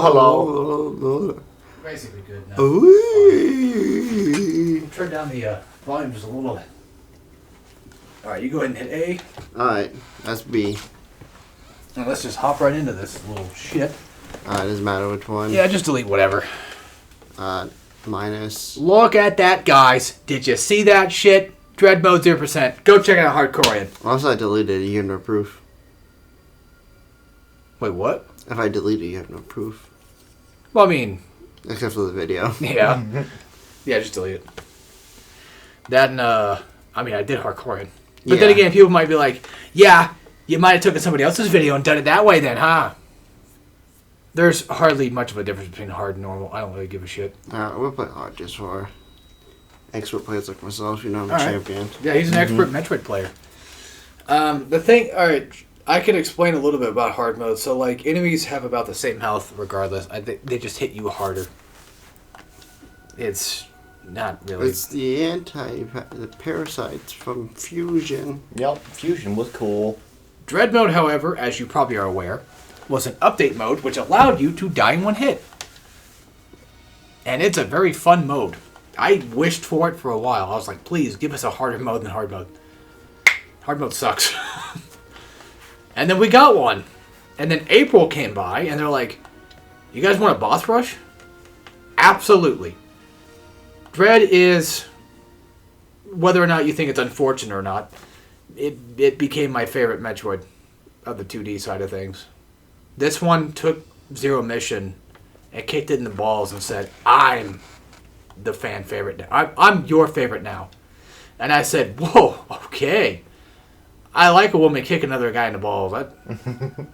hello. Basically good now. Ooh. Turn down the volume just a little bit. Alright, you go ahead and hit A. Alright, that's B. Now let's just hop right into this little shit. It doesn't matter which one. Yeah, just delete whatever. Minus. Look at that, guys. Did you see that shit? Dread mode 0%. Go check it out hardcore. Once I delete it, you have no proof. Wait, what? If I delete it, you have no proof. Well, I mean... Except for the video. Yeah. Yeah, just delete it. That and, I mean, I did hardcore. But then again, people might be like, yeah, you might have taken somebody else's video and done it that way then, huh? There's hardly much of a difference between hard and normal. I don't really give a shit. We'll play hard just for expert players like myself. You know, I'm a champion. Yeah, he's an expert Metroid player. The thing, alright, I can explain a little bit about hard mode. So, like, enemies have about the same health regardless. I think they just hit you harder. It's not really. It's the parasites from Fusion. Yep, Fusion was cool. Dread mode, however, as you probably are aware, was an update mode which allowed you to die in one hit. And it's a very fun mode. I wished for it for a while. I was like, please, give us a harder mode than hard mode. Hard mode sucks. And then we got one. And then April came by, and they're like, you guys want a boss rush? Absolutely. Dread is, whether or not you think it's unfortunate or not, it became my favorite Metroid of the 2D side of things. This one took Zero Mission and kicked it in the balls and said, I'm the fan favorite now. I'm your favorite now. And I said, whoa, okay. I like a woman kick another guy in the balls.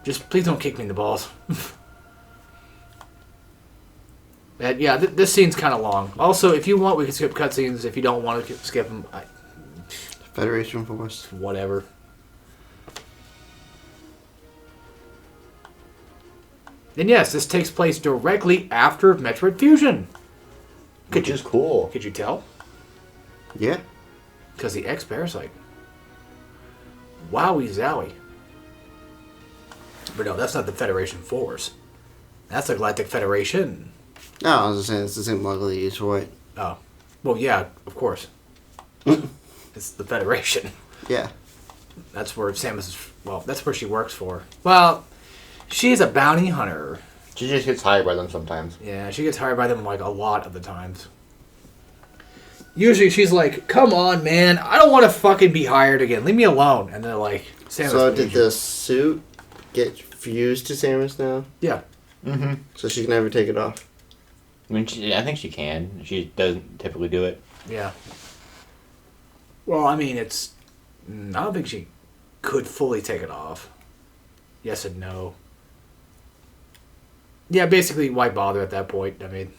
Just please don't kick me in the balls. And yeah, this scene's kind of long. Also, if you want, we can skip cutscenes. If you don't want to skip them, Federation Force. Whatever. And yes, this takes place directly after Metroid Fusion. Which is cool. Could you tell? Yeah. Because the X-Parasite. Wowie zowie. But no, that's not the Federation Force. That's the Galactic Federation. No, I was just saying it's the same logo they use for it. Oh. Well, yeah, of course. It's the Federation. Yeah. That's where Samus is... Well, that's where she works for. Well, she's a bounty hunter. She just gets hired by them sometimes. Yeah, she gets hired by them like a lot of the times. Usually she's like, come on, man. I don't want to fucking be hired again. Leave me alone. And they're like, Samus... So did the suit get fused to Samus now? Yeah. Mm-hmm. So she can never take it off? I mean, I think she can. She doesn't typically do it. Yeah. Well, I mean, it's... I don't think she could fully take it off. Yes and no. Yeah, basically, why bother at that point? I mean,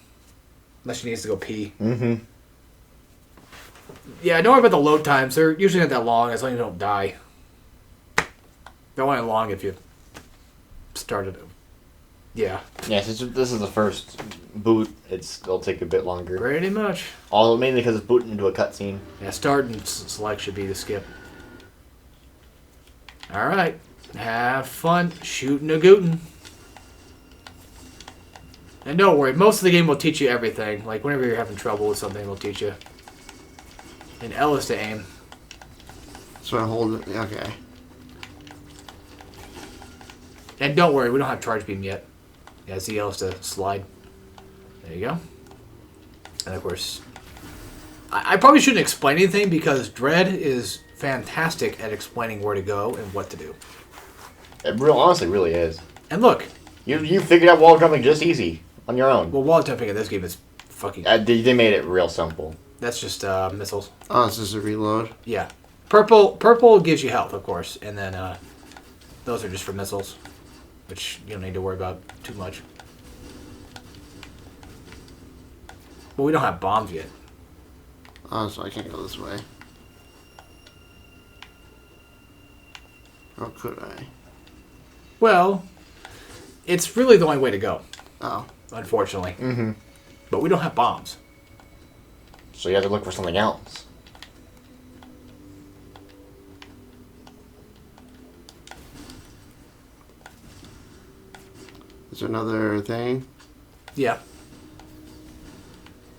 unless she needs to go pee. Mm-hmm. Yeah, don't worry about the load times. They're usually not that long as long as you don't die. They're only long if you started... Yeah. Yeah, since this is the first boot, it'll take a bit longer. Pretty much. All mainly because it's booting into a cutscene. Yeah, start and select should be the skip. Alright. Have fun shooting a gootin'. And don't worry, most of the game will teach you everything. Like, whenever you're having trouble with something, it'll teach you. And L is to aim. So I hold it. Okay. And don't worry, we don't have charge beam yet. Yeah, ZL is to slide. There you go. And of course, I probably shouldn't explain anything because Dread is fantastic at explaining where to go and what to do. It honestly really is. And look. You figured out wall jumping just easy on your own. Well, wall jumping in this game is fucking... They made it real simple. That's just missiles. Oh, it's just a reload? Yeah. Purple gives you health, of course. And then those are just for missiles. Which you don't need to worry about too much. But we don't have bombs yet. Oh, so I can't go this way. Or could I? Well, it's really the only way to go. Oh. Unfortunately. Mm-hmm. But we don't have bombs. So you have to look for something else. Is there another thing? Yeah.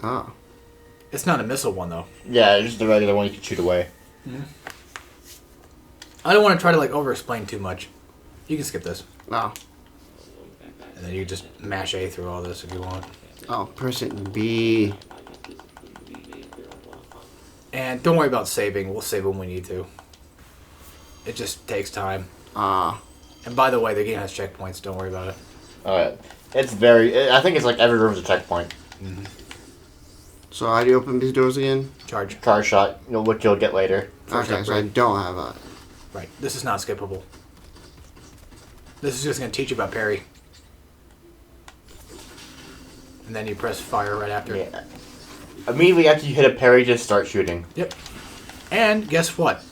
Oh. It's not a missile one, though. Yeah, just the regular one you can shoot away. I don't want to try to, like, over-explain too much. You can skip this. Oh. And then you can just mash A through all this if you want. Oh, person B. And don't worry about saving. We'll save when we need to. It just takes time. Ah. And by the way, the game has checkpoints. Don't worry about it. Alright. It's very... I think it's like every room's a checkpoint. So how do you open these doors again? Charge. Car shot, what you'll get later. First Okay, so I upgrade. don't have a... Right. This is not skippable. This is just going to teach you about parry. And then you press fire right after. Yeah. Immediately after you hit a parry, just start shooting. Yep. And guess what?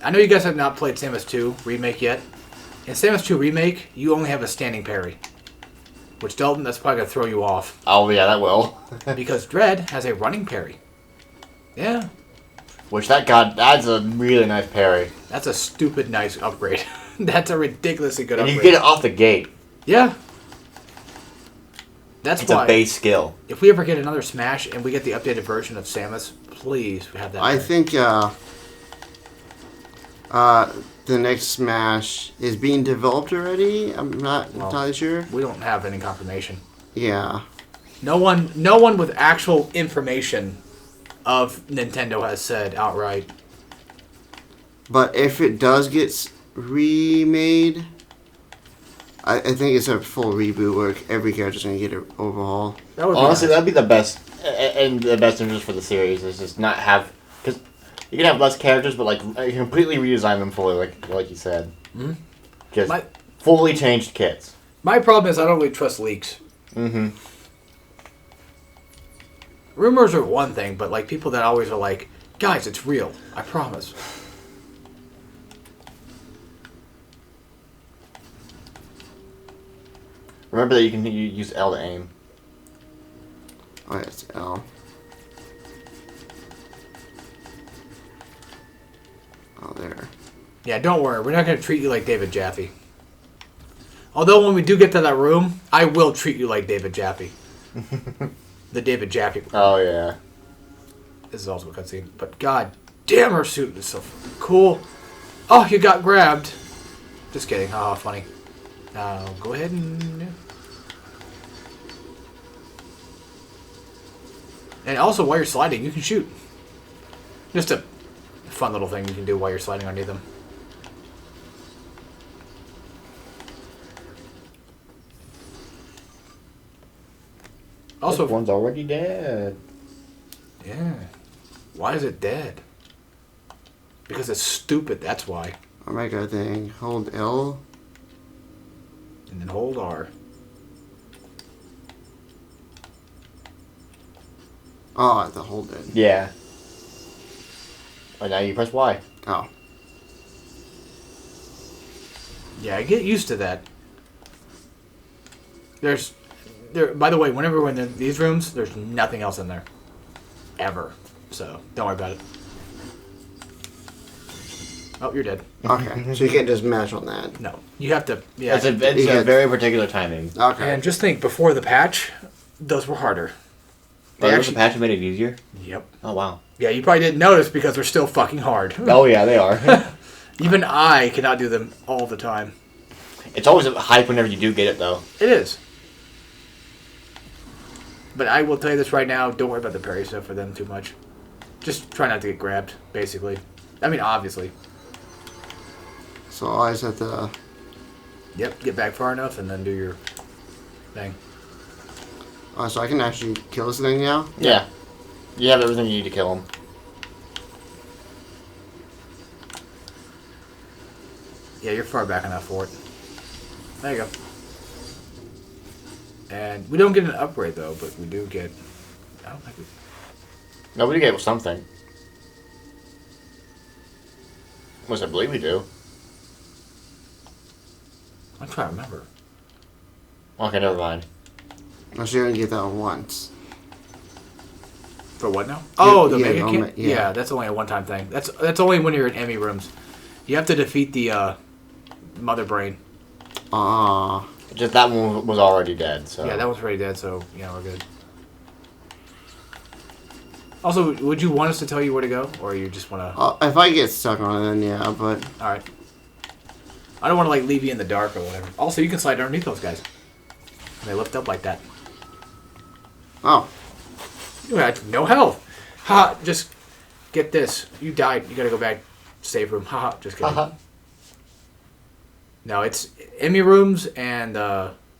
I know you guys have not played Samus 2 Remake yet. In Samus 2 Remake, you only have a standing parry. Which, Dalton, that's probably going to throw you off. Oh, yeah, that will. Because Dread has a running parry. Yeah. Which that's a really nice parry. That's a stupid nice upgrade. That's a ridiculously good And upgrade. you get it off the gate. Yeah. That's It's why. a base skill. If we ever get another Smash and we get the updated version of Samus, please have that. I parry. think, the next Smash is being developed already. I'm not entirely sure. We don't have any confirmation. Yeah. No one with actual information of Nintendo has said outright. But if it does get remade, I think it's a full reboot where every character's going to get an overhaul. That would Honestly, be nice. that'd be the best. And the best interest for the series is just not have... Because you can have less characters, but like completely redesign them fully, like you said. Mhm. Just My- fully changed kits. My problem is I don't really trust leaks. Mm-hmm. Rumors are one thing, but like people that always are like, guys, it's real. I promise. Remember that you can use L to aim. Oh, yeah, it's L. Oh, there. Yeah, don't worry. We're not going to treat you like David Jaffe. Although when we do get to that room, I will treat you like David Jaffe. The David Jaffe. Oh, yeah. This is also a cutscene. But god damn, her suit is so cool. Oh, you got grabbed. Just kidding. Haha, funny. Now, go ahead and... And also, while you're sliding, you can shoot. Just a fun little thing you can do while you're sliding underneath them. Also, This one's already dead. yeah. Why is it dead? Because it's stupid, that's why. Oh my god, thing. Hold L. And then hold R. Oh, I have to hold it. Yeah. And now you press Y. Oh. Yeah, I get used to that. By the way, whenever we're in these rooms, there's nothing else in there. Ever. So, don't worry about it. Oh, you're dead. Okay, so you can't just mash on that. No. You have to... Yeah. It's a very particular timing. Okay. And just think, before the patch, those were harder. They actually patch made it easier? Yep. Oh, wow. Yeah, you probably didn't notice because they're still fucking hard. Oh, yeah, they are. Even I cannot do them all the time. It's always a hype whenever you do get it, though. It is. But I will tell you this right now, don't worry about the parry stuff for them too much. Just try not to get grabbed, basically. I mean, obviously. So I just have to... Yep, get back far enough and then do your thing. Oh, so I can actually kill this thing now? Yeah. You have everything you need to kill him. Yeah, you're far back enough for it. There you go. And we don't get an upgrade, though, but we do get... I don't think we... Nobody gave us something. Which I believe we do. I'm trying to remember. Okay, never mind. I should only get that once. For what now? Oh, the yeah, Mega no, Kid? yeah. Yeah, that's only a one-time thing. That's only when you're in Emmy rooms. You have to defeat the Mother Brain. Ah. Just that one was already dead, so... Yeah, that one's already dead, so yeah, we're good. Also, would you want us to tell you where to go, or you just want to... If I get stuck on it, then yeah, but... Alright. I don't want to, like, leave you in the dark or whatever. Also, you can slide underneath those guys. They lift up like that. Oh. You had no health. Ha! Just get this. You died. You gotta go back. Save room. Haha. Just kidding. No, it's Emmy rooms and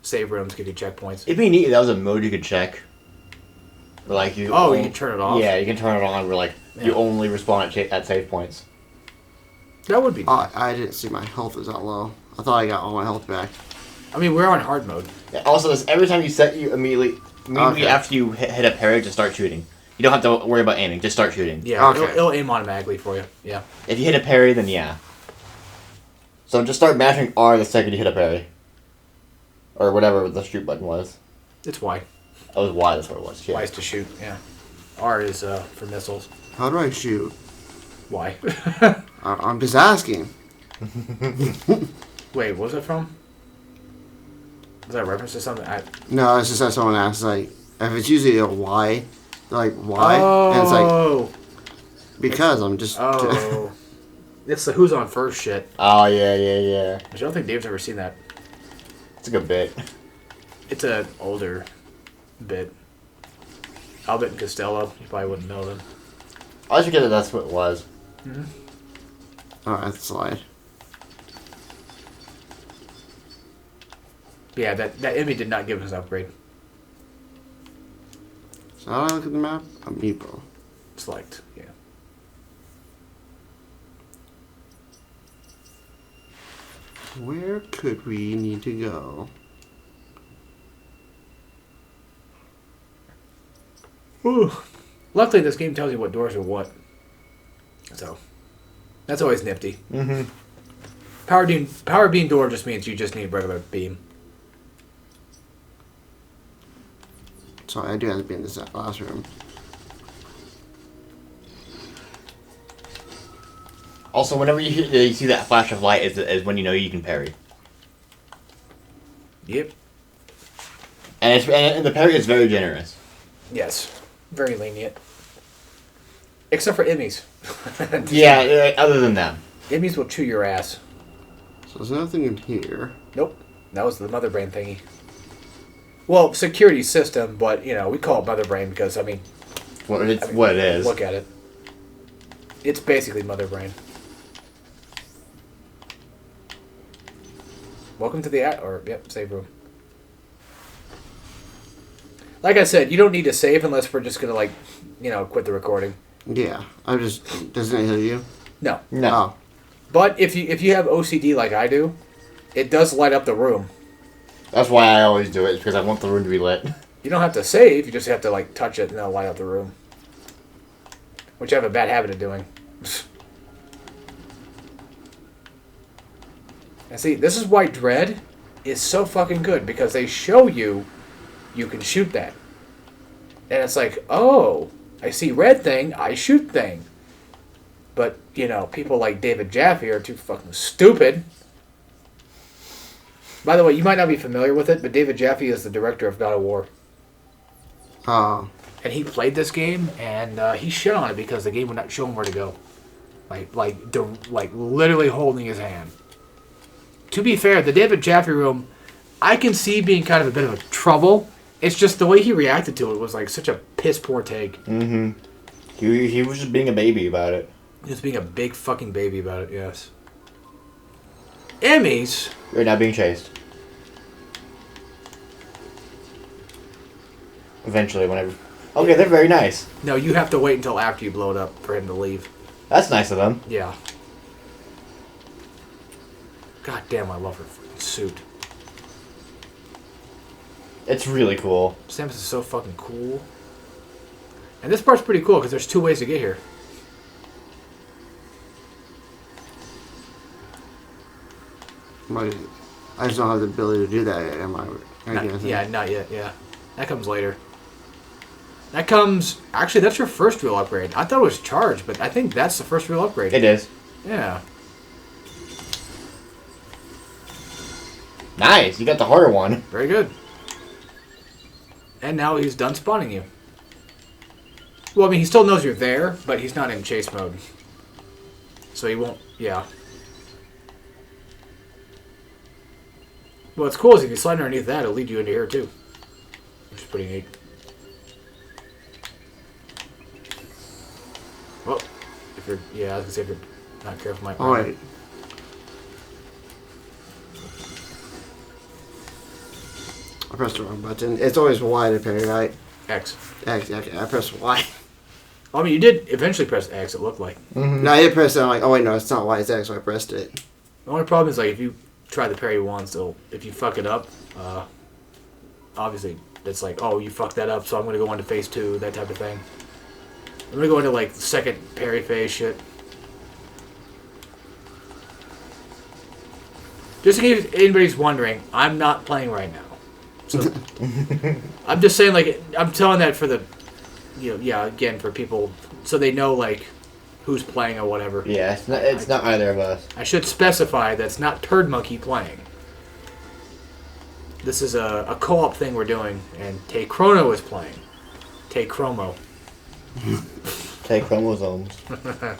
save rooms give you checkpoints. It'd be neat if that was a mode you could check. Like you. Oh, you can turn it off? Yeah, you can turn it on where, like, you only respawn at save points. That would be Oh, I didn't see my health was that low. I thought I got all my health back. I mean, we're on hard mode. Yeah, also, every time you set, you immediately after you hit a parry, just start shooting. You don't have to worry about aiming. Just start shooting. Yeah, okay. it'll aim automatically for you. Yeah. If you hit a parry, then yeah. So just start mashing R the second you hit a parry. Or whatever the shoot button was. It's Y. That was Y, that's what it was. Shit. Y is to shoot, yeah. R is for missiles. How do I shoot? Y. I'm just asking. Wait, what was it from? Was that a reference to something? No, it's just that someone asks, like, if it's usually a Y, like, why? And it's like, because I'm just... Oh. It's the Who's on First shit. Oh, yeah. I don't think Dave's ever seen that. It's a good bit. It's an older bit. Albert and Costello. You probably wouldn't know them. I always forget that that's what it was. Alright, slide. Yeah, that Emmy did not give us an upgrade. So how do I look at the map? Amiibo. Select, yeah. Where could we need to go? Ooh. Luckily, this game tells you what doors are what. So, that's always nifty. Mm-hmm. Power beam door just means you just need regular beam. Sorry, I do have to be in this last room. Also, whenever you see that flash of light, is when you know you can parry. Yep. And the parry is very generous. Yes. Very lenient. Except for Emmys. Yeah, other than that. Emmys will chew your ass. So there's nothing in here. Nope. That was the mother brain thingy. Well, security system, but, you know, we call it mother brain because, I mean... What it is. Look at it. It's basically mother brain. Welcome to the... save room. Like I said, you don't need to save unless we're just going to, like, you know, quit the recording. Yeah, doesn't it heal you? No. No. Oh. But if you have OCD like I do, it does light up the room. That's why I always do it, because I want the room to be lit. You don't have to save, you just have to, like, touch it and it'll light up the room. Which I have a bad habit of doing. And see, this is why Dread is so fucking good, because they show you can shoot that. And it's like, oh, I see red thing, I shoot thing. But, you know, people like David Jaffe are too fucking stupid. By the way, you might not be familiar with it, but David Jaffe is the director of God of War. Oh. And he played this game, and he shit on it because the game would not show him where to go. Like literally holding his hand. To be fair, the David Jaffe room, I can see being kind of a bit of a trouble. It's just the way he reacted to it was like such a piss poor take. Mm-hmm. He was just being a baby about it. He was being a big fucking baby about it, yes. Emmys. You're not being chased. Eventually, whenever... Okay, they're very nice. No, you have to wait until after you blow it up for him to leave. That's nice of them. Yeah. God damn, I love her fucking suit. It's really cool. Samus is so fucking cool. And this part's pretty cool because there's two ways to get here. I just don't have the ability to do that yet, am I? Not yet, yeah. That comes later. That comes... Actually, that's your first real upgrade. I thought it was charged, but I think that's the first real upgrade. It is. Yeah. Nice, you got the harder one. Very good. And now he's done spawning you. Well, I mean, he still knows you're there, but he's not in chase mode. So he won't, yeah. What's cool is if you slide underneath that, it'll lead you into here too. Which is pretty neat. Well, if you're, yeah, I was gonna say if you're not careful, might. Oh, wait. I pressed the wrong button. It's always Y to parry, right? X. X, okay, I pressed Y. I mean, you did eventually press X, it looked like. Mm-hmm. No, I did press it. I'm like, oh wait, no, it's not Y, it's X, so I pressed it. The only problem is, like, if you try the parry once, if you fuck it up, obviously, it's like, oh, you fucked that up, so I'm going to go into phase 2, that type of thing. I'm going to go into, like, the second parry phase shit. Just in case anybody's wondering, I'm not playing right now. So, I'm just saying, like, I'm telling that for the, you know, yeah, again, for people, so they know, like, who's playing or whatever. Yeah, it's not either of us. I should specify that's not Turd Monkey playing. This is a co-op thing we're doing, and Tay Chrono is playing. Tay Chromo. Take chromosomes. I'm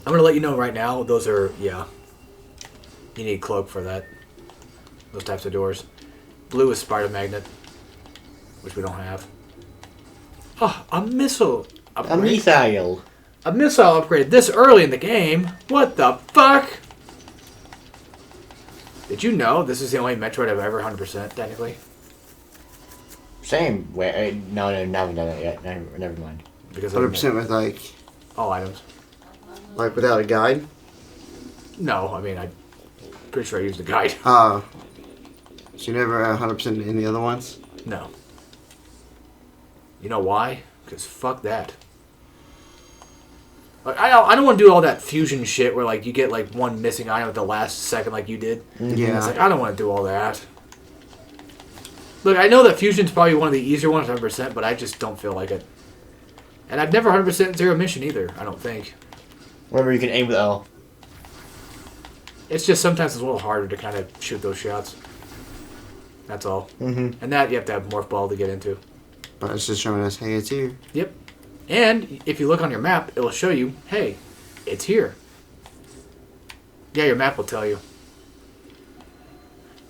going to let you know right now, those are, yeah, you need a cloak for that. Those types of doors. Blue is spider magnet, which we don't have. Oh, a missile upgrade. A missile. A missile upgrade this early in the game? What the fuck? Did you know this is the only Metroid I've ever 100% technically? Same. Wait, no, haven't done it yet. Never mind. Because 100% with like all items. without a guide? No, I mean, I'm pretty sure I used the guide. So you never 100% in the other ones? No. You know why? Because fuck that. Like, I don't want to do all that fusion shit where like you get like one missing item at the last second like you did. Yeah. It's like, I don't want to do all that. Look, I know that fusion's probably one of the easier ones 100%, but I just don't feel like it. And I've never 100% zero mission either, I don't think. Remember, you can aim with L. It's just sometimes it's a little harder to kind of shoot those shots. That's all. Mm-hmm. And that you have to have Morph Ball to get into. But it's just showing us, hey, it's here. Yep. And if you look on your map, it will show you, hey, it's here. Yeah, your map will tell you.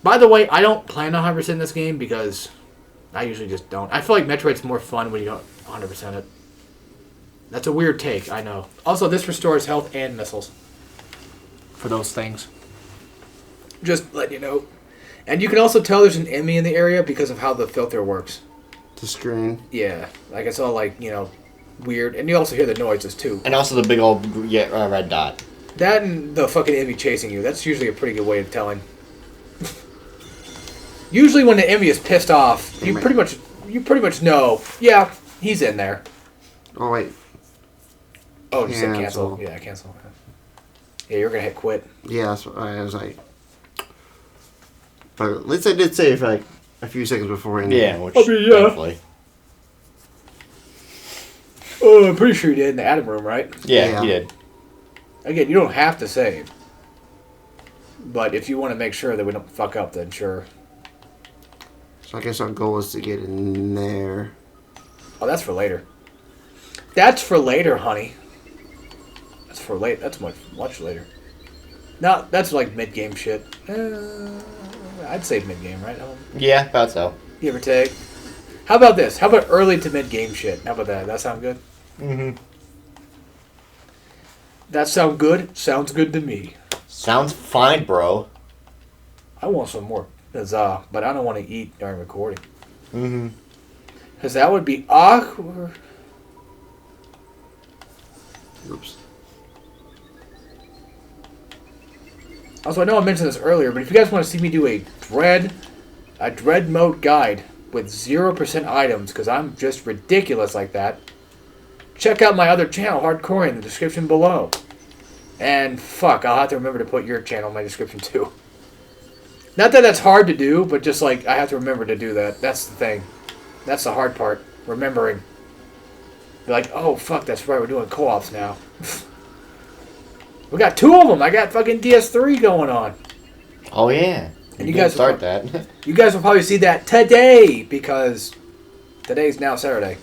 By the way, I don't plan on 100% in this game because I usually just don't. I feel like Metroid's more fun when you don't 100% it. That's a weird take, I know. Also, this restores health and missiles. For those things. Just let you know. And you can also tell there's an enemy in the area because of how the filter works. The screen. Yeah. Like, it's all like, you know, weird. And you also hear the noises, too. And also the big old red dot. That and the fucking enemy chasing you. That's usually a pretty good way of telling. Usually when the enemy is pissed off, you pretty much know, yeah, he's in there. Oh, wait. Oh, you said Cancel. cancel. Yeah, cancel. Yeah, you're going to hit quit. Yeah, that's what I was like. But at least I did save like a few seconds before. Yeah, which I mean, yeah. thankfully. Oh, I'm pretty sure you did in the Adam room, right? Yeah, you did. Again, you don't have to save. But if you want to make sure that we don't fuck up, then sure. So I guess our goal is to get in there. Oh, that's for later. That's for later, honey. That's for late. That's much later. No, that's like mid-game shit. I'd say mid-game, right? Yeah, about so. Give or take. How about this? How about early to mid-game shit? How about that? That sound good? Mm-hmm. That sound good? Sounds good to me. Sounds fine, bro. I want some more pizza, but I don't want to eat during recording. Mm-hmm. Because that would be awkward. Oops. Also, I know I mentioned this earlier, but if you guys want to see me do a dread mode guide with 0% items, because I'm just ridiculous like that, check out my other channel, Hardcore, in the description below. And fuck, I'll have to remember to put your channel in my description too. Not that that's hard to do, but just like I have to remember to do that. That's the thing. That's the hard part. Remembering. You're like, oh fuck, that's right, we're doing co-ops now. We got 2 of them. I got fucking DS3 going on. Oh yeah. And You you guys start that. You guys will probably see that today because today's now Saturday,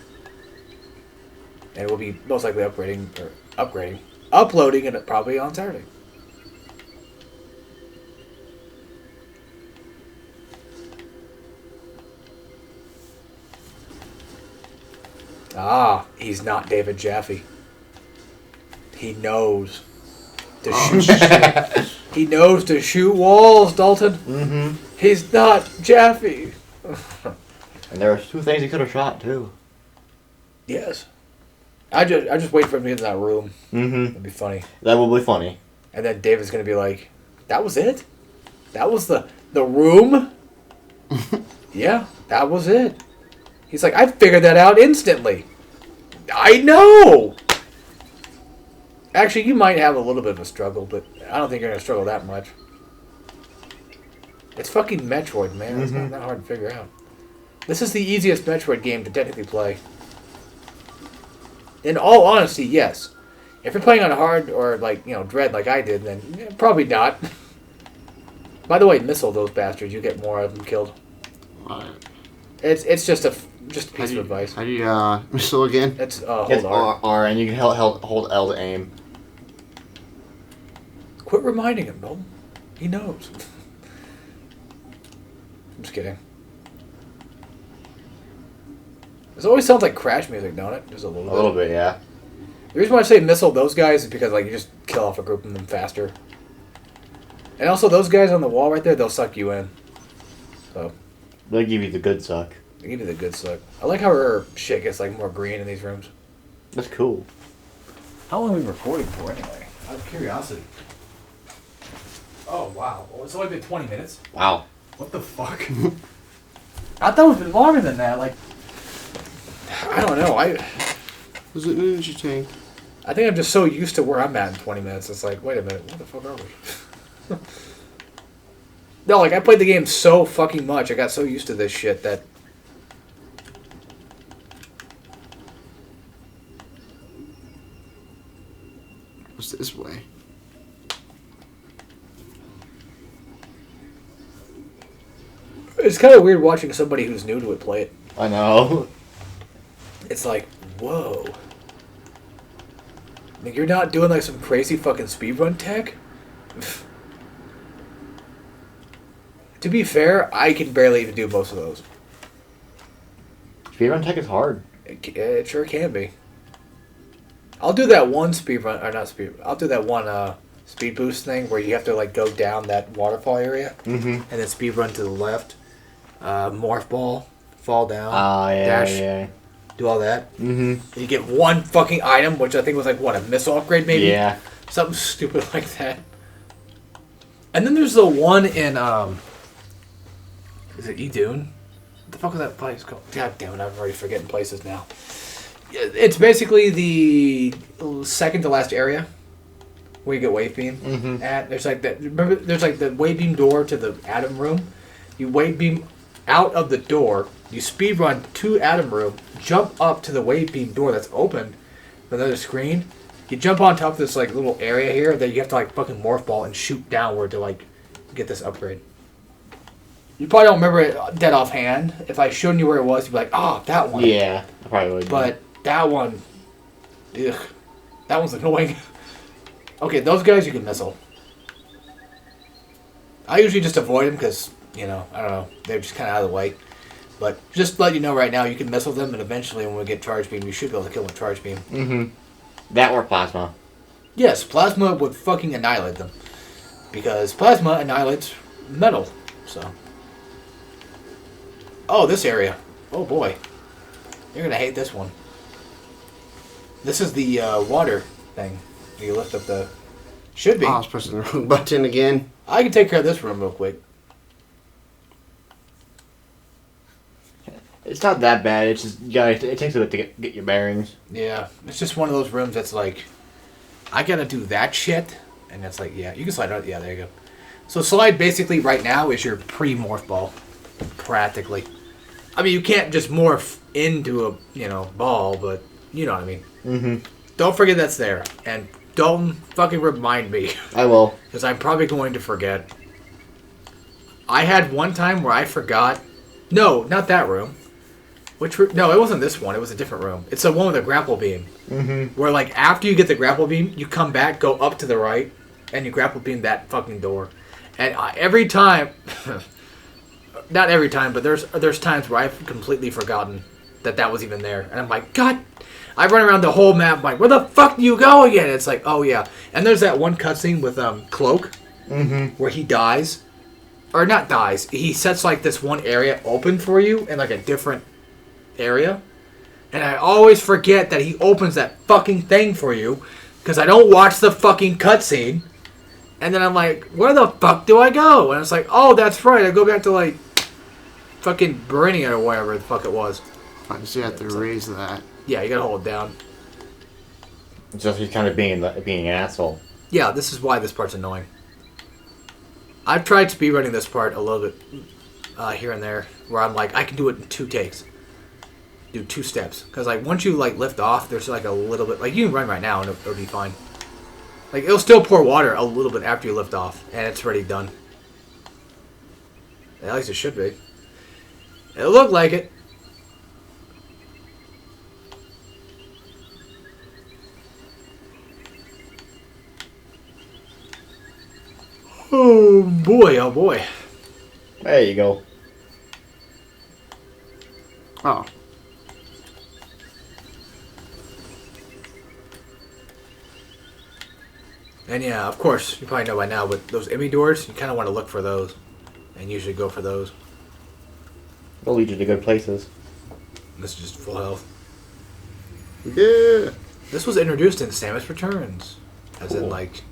and we'll be most likely uploading it probably on Saturday. Ah, he's not David Jaffe. He knows to shoot. He knows to shoot walls, Dalton. Mm-hmm. He's not Jaffe. And there are 2 things he could have shot too. Yes. I just wait for him to get in that room. Mm-hmm. It'd be funny. That will be funny. And then David's gonna be like, "That was it? That was the room? Yeah, that was it." He's like, "I figured that out instantly." I know. Actually, you might have a little bit of a struggle, but I don't think you're gonna struggle that much. It's fucking Metroid, man. It's not that hard to figure out. This is the easiest Metroid game to technically play. In all honesty, yes. If you're playing on hard or Dread like I did, then probably not. By the way, missile those bastards. You get more of them killed. What? It's just a piece of advice. How do you missile again? It's It's hold R. R, and you can hold L to aim. Quit reminding him, Bill. He knows. I'm just kidding. This always sounds like crash music, don't it? Just a little bit. A little bit, yeah. The reason why I say missile those guys is because you just kill off a group of them faster. And also those guys on the wall right there, they'll suck you in. So They give you the good suck. they give you the good suck. I like how our shit gets more green in these rooms. That's cool. How long are we recording for anyway? Out of curiosity. Oh wow. It's only been 20 minutes. Wow. What the fuck? I thought it would have been longer than that. I don't know. Was it Ninja Tank? I think I'm just so used to where I'm at in 20 minutes. It's like, wait a minute, what the fuck are we? No, I played the game so fucking much. I got so used to this shit that... What's this way? It's kind of weird watching somebody who's new to it play it. I know. It's like, whoa. You're not doing some crazy fucking speedrun tech? To be fair, I can barely even do most of those. Speedrun tech is hard. It sure can be. I'll do that one speedrun, or not speed. I'll do that one speed boost thing where you have to go down that waterfall area, and then speed run to the left, morph ball, fall down, dash, do all that. Mm-hmm. And you get one fucking item, which I think was a missile upgrade maybe. Yeah. Something stupid like that. And then there's the one in is it Idun? What the fuck is that place called? God damn it, I'm already forgetting places now. It's basically the second to last area where you get wave beam at. There's that. Remember, there's the wave beam door to the Atom room. You wave beam out of the door. You speed run to Atom room. Jump up to the wave beam door that's open. Another screen. You jump on top of this little area here that you have to fucking morph ball and shoot downward to get this upgrade. You probably don't remember it dead offhand. If I showed you where it was, you'd be like, "Oh, that one." Yeah, I probably would. But that one, ugh, that one's annoying. Okay, those guys you can missile. I usually just avoid them because, I don't know, they're just kind of out of the way. But just to let you know right now, you can missile them, and eventually when we get charge beam, you should be able to kill them with charge beam. Mm-hmm. That or plasma. Yes, plasma would fucking annihilate them. Because plasma annihilates metal, so... Oh, this area. Oh boy. You're gonna hate this one. This is the water thing. You lift up the... Should be. Oh, I was pressing the wrong button again. I can take care of this room real quick. It's not that bad. It's just it takes a bit to get your bearings. Yeah, it's just one of those rooms that's I gotta do that shit, and it's yeah, you can slide out. Yeah, there you go. So slide basically right now is your pre-morph ball, practically. I mean, you can't just morph into a ball, but you know what I mean. Mm-hmm. Don't forget that's there, and don't fucking remind me. I will, because I'm probably going to forget. I had one time where I forgot. No, not that room. Which room? No, it wasn't this one. It was a different room. It's the one with the grapple beam. Mm-hmm. Where, like, after you get the grapple beam, you come back, go up to the right, and you grapple beam that fucking door. And every time... not every time, but there's times where I've completely forgotten that was even there. And I'm like, God... I run around the whole map like, where the fuck do you go again? It's like, oh, yeah. And there's that one cutscene with Cloak, where he dies. Or not dies. He sets, like, this one area open for you in, like, a different area. And I always forget that he opens that fucking thing for you because I don't watch the fucking cutscene. And then I'm like, where the fuck do I go? And it's like, oh, that's right. I go back to, like, fucking Berinia or whatever the fuck it was. I just have to raise that. Yeah, you gotta hold it down. Just he's kind of being an asshole. Yeah, this is why this part's annoying. I've tried speedrunning this part a little bit here and there, where I'm like, I can do it in 2 takes. Do 2 steps. Because, like, once you, like, lift off, there's, like, a little bit... Like, you can run right now and it'll be fine. Like, it'll still pour water a little bit after you lift off, and it's already done. At least it should be. It'll look like it. Oh boy, oh boy. There you go. Oh. And yeah, of course, you probably know by now, but those Emmy doors, you kind of want to look for those. And usually go for those. They'll lead you to good places. This is just full health. Yeah. This was introduced in Samus Returns. As in, like...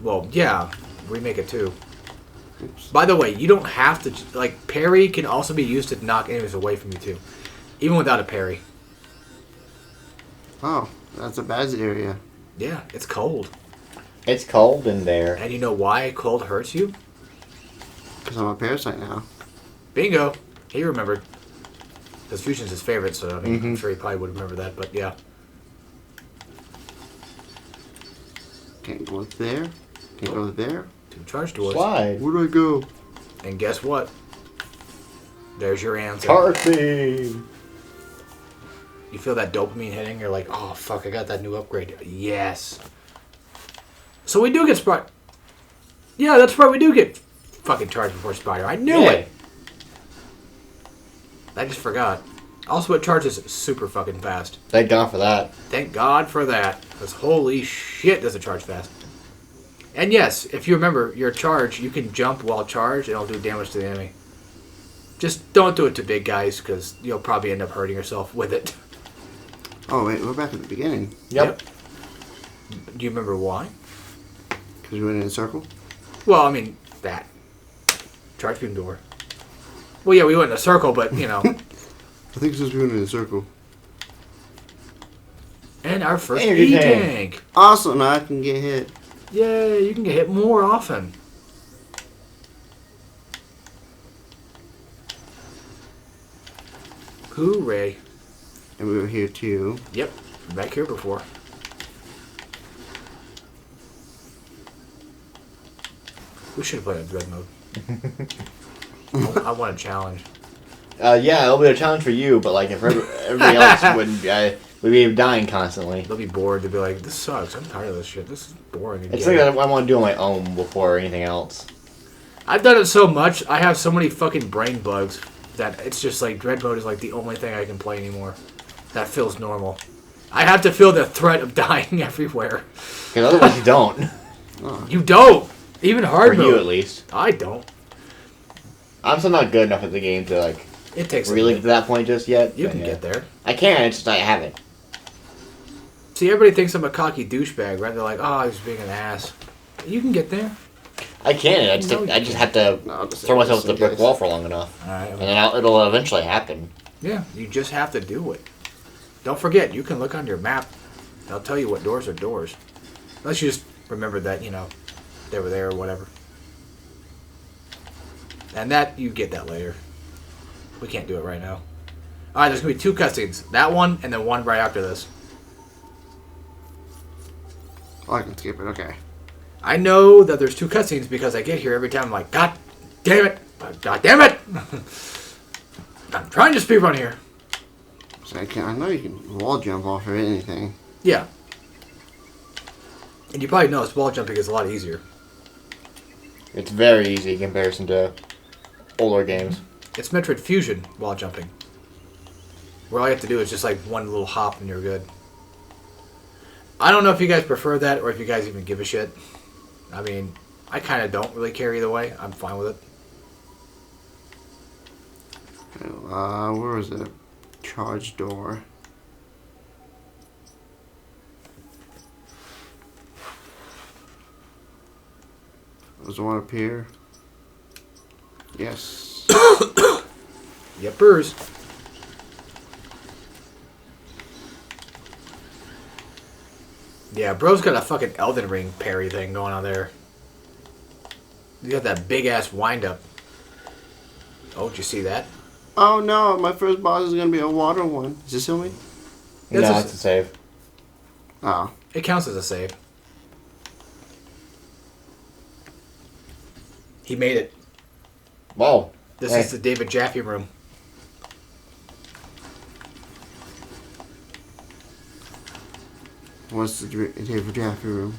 Well, yeah. Remake it, too. Oops. By the way, you don't have to... Like, parry can also be used to knock enemies away from you, too. Even without a parry. Oh, that's a bad area. Yeah, it's cold. It's cold in there. And you know why cold hurts you? Because I'm a parasite now. Bingo! He remembered. Because Fusion's his favorite, so I mean, I'm sure he probably would remember that, but yeah. Can't go there. Can't go there. 2 charge doors. Slide. Where do I go? And guess what? There's your answer. Charge beam. You feel that dopamine hitting, you're like, oh fuck, I got that new upgrade. Yes. So we do get Spider. Yeah, that's right, we do get fucking charged before Spider. I knew it! I just forgot. Also, it charges super fucking fast. Thank God for that. Thank God for that. Because holy shit does it charge fast. And yes, if you remember, your charge, you can jump while charged and it'll do damage to the enemy. Just don't do it to big guys, because you'll probably end up hurting yourself with it. Oh, wait, we're back at the beginning. Yep. Do you remember why? Because we went in a circle? Well, I mean, that. Charge beam door. Well, yeah, we went in a circle, but, you know. I think it's just we went in a circle. And our first Energy E-tank. Awesome, now I can get hit. Yay, you can get hit more often. Hooray. And we were here too. Yep, back here before. We should have played on Dread mode. I want a challenge. Yeah, it'll be a challenge for you, but like if everybody else wouldn't be, we'd be dying constantly. They'll be bored. They'll be like, this sucks. I'm tired of this shit. This is boring. It's like I want to do on my own before anything else. I've done it so much. I have so many fucking brain bugs that it's just like Dread mode is like the only thing I can play anymore. That feels normal. I have to feel the threat of dying everywhere. Because otherwise you don't. You don't. Even hard For mode. you at least. I don't. I'm still not good enough at the game to like It takes a really bit. get to that point just yet. You but can yeah. get there. I can, it's just I haven't. See, everybody thinks I'm a cocky douchebag, right? They're like, oh, he's being an ass. You can get there. I can. I No, you just have to No, I'll just throw myself at the in brick case. wall for long enough, All right. and then it'll eventually happen. Yeah, you just have to do it. Don't forget, you can look on your map. They'll tell you what doors are doors. Unless you just remember that, you know, they were there or whatever. And that, you get that later. We can't do it right now. Alright, there's going to be 2 cutscenes. That one, and then one right after this. Oh, I can skip it, okay. I know that there's 2 cutscenes because I get here every time. I'm like, God damn it! God damn it! I'm trying to speedrun here. So I know you can wall jump off of anything. Yeah. And you probably noticed wall jumping is a lot easier. It's very easy in comparison to older games. It's Metroid Fusion wall jumping. Where all you have to do is just like one little hop and you're good. I don't know if you guys prefer that or if you guys even give a shit. I mean, I kind of don't really care either way. I'm fine with it. Where was it? Charge door. Was the one up here? Yes. Yepers. Yeah, bro's got a fucking Elden Ring parry thing going on there. You got that big ass wind up. Oh, did you see that? Oh no, my first boss is gonna be a water one. Is this only? That's No, a- it's a save. Oh. It counts as a save. He made it. Whoa. This Hey. is the David Jaffe room. What's the David Jaffe room?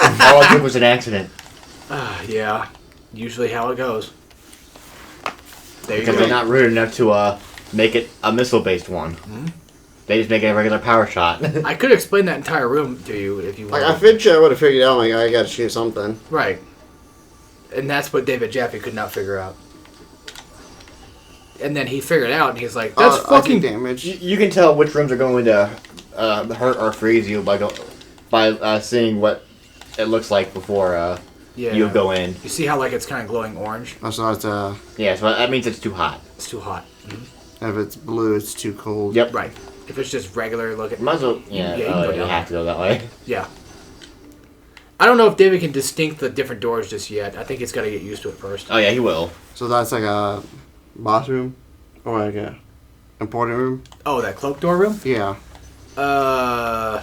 All I did was an accident. Yeah. Usually how it goes. There you Because go. they're not rude enough to make it a missile-based one. They just make it a regular power shot. I could explain that entire room to you if you Like want. I figured I would have figured out. Like I gotta shoot something. Right. And that's what David Jaffe could not figure out. And then he figured it out, and he's like, "That's I fucking think damage. You can tell which rooms are going to hurt or freeze you by seeing what it looks like before yeah." you go in. You see how like it's kind of glowing orange? I saw it's Yeah, so that means it's too hot. It's too hot. if it's blue, it's too cold. Yep. Right. If it's just regular looking, Might as well. Yeah, Yeah, you can go you down. have to go that way. yeah. I don't know if David can distinct the different doors just yet. I think he's got to get used to it first. Oh yeah, he will. So that's like a boss room, or like a important room. Oh, that cloak door room? Yeah. No,